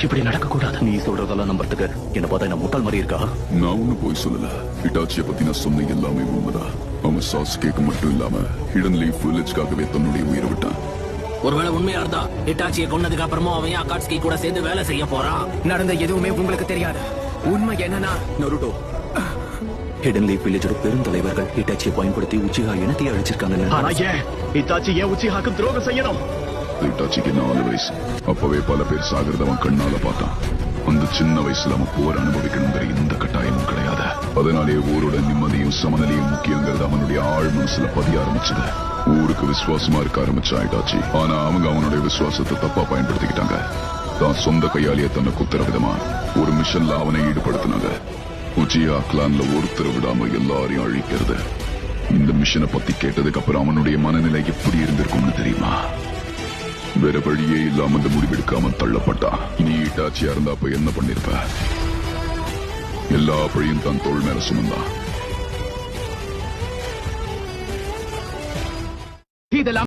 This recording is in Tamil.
இப்படி நடக்க கூடாது. நீ சொல்றதெல்லாம் நம்பறதுக்கு என்ன பார்த்தா என்ன முட்டாள் மாதிரி இருக்கா? நான் ஒண்ணு போய் சொல்லல. இட்டாச்சியை பத்தி நான் சொன்ன எல்லாமே உண்மைதான். அவன் சாஸ் கேக் மட்டும் இல்லாம ஹிடன் லீஃப் வில்லேஜ்காகவே தன்னுடைய உயிரை விட்டான். ஒருவேளை உண்மையா இருந்தா இட்டாச்சியை கொன்னதுக்கு அப்புறமா அவன் அகாட்ஸ்கி கூட சேர்ந்து வேலை செய்ய போறான். நடந்த எதுவுமே உங்களுக்கு தெரியாது. உண்மை என்னன்னா நருட்டோ, ஹிடன் லீஃப் வில்லேஜோட பெருந்தலைவர்கள் இட்டாச்சியை பயன்படுத்தி உச்சிஹா இனத்தையே அழிச்சிருக்காங்க. ஆனா ஏன் இட்டாச்சி ஏன் உச்சிஹாக்கு துரோகம் செய்யணும்? இட்டாச்சிக்கு 4 வயசு. அப்பவே பல பேர் சாகிறத அவன் கண்ணால பார்த்தான். அந்த சின்ன வயசுல அவன் போர் அனுபவிக்கணுங்கிற எந்த கட்டாயமும் கிடையாது. அதனாலே ஊரோட நிம்மதியும் சமநிலையும் முக்கியங்கிறது அவனுடைய ஆழ் மனசுல பதிய ஆரம்பிச்சது. ஊருக்கு விசுவாசமா இருக்க ஆரம்பிச்சா இட்டாச்சி. ஆனா அவங்க அவனுடைய விசுவாசத்தை தப்பா பயன்படுத்திக்கிட்டாங்க. தான் சொந்த கையாலேயே தன்னை குத்துற விதமா ஒரு மிஷன்ல அவனை ஈடுபடுத்தினாங்க. உச்சிஹா கிளான்ல ஒருத்தர் விடாம எல்லாரையும் அழிக்கிறது. இந்த மிஷனை பத்தி கேட்டதுக்கு அப்புறம் அவனுடைய மனநிலை எப்படி இருந்திருக்கும்னு தெரியுமா? வேற வழியே இல்லாம அந்த முடிவெடுக்காம தள்ளப்பட்டான். நீ இட்டாச்சியா இருந்தா அப்ப என்ன பண்ணிருப்ப? எல்லா பழியும் தான் தோள் மேல சுமந்தான்.